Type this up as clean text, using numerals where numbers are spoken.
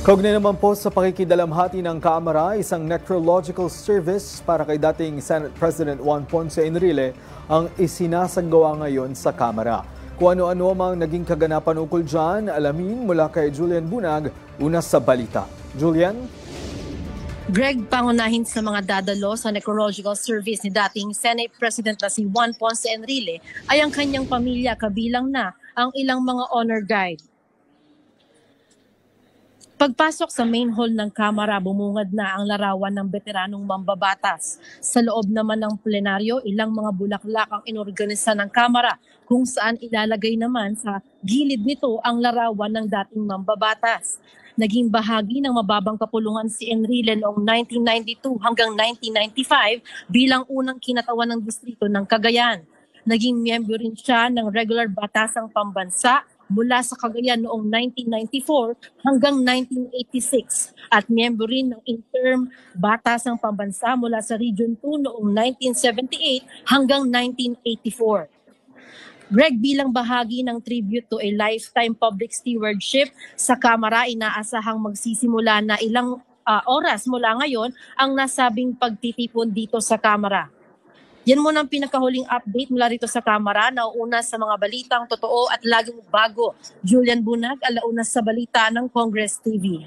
Kaugnay naman po sa pakikidalamhati ng Kamara, isang necrological service para kay dating Senate President Juan Ponce Enrile ang isinasagawa ngayon sa Kamara. Kung ano-ano mang naging kaganapan ukol dyan, alamin mula kay Julian Bunag, una sa balita. Julian? Greg, pangunahin sa mga dadalo sa necrological service ni dating Senate President na si Juan Ponce Enrile ay ang kanyang pamilya, kabilang na ang ilang mga honor guide. Pagpasok sa main hall ng Kamara, bumungad na ang larawan ng veteranong mambabatas. Sa loob naman ng plenaryo, ilang mga bulaklak ang inorganisa ng Kamara kung saan ilalagay naman sa gilid nito ang larawan ng dating mambabatas. Naging bahagi ng mababang kapulungan si Enrile noong 1992 hanggang 1995 bilang unang kinatawan ng distrito ng Cagayan. Naging miyembro rin siya ng regular batasang pambansa mula sa Cagayan noong 1994 hanggang 1986 at miyembro rin ng interim batasang pambansa mula sa Region 2 noong 1978 hanggang 1984. Greg, bilang bahagi ng tribute to a lifetime public stewardship sa Kamara, inaasahang magsisimula na ilang oras mula ngayon ang nasabing pagtitipon dito sa Kamara. Yan muna ang pinakahuling update mula rito sa Kamara. Nauuna sa mga balitang totoo at laging bago. Julian Bunag, alauna sa balita ng Congress TV.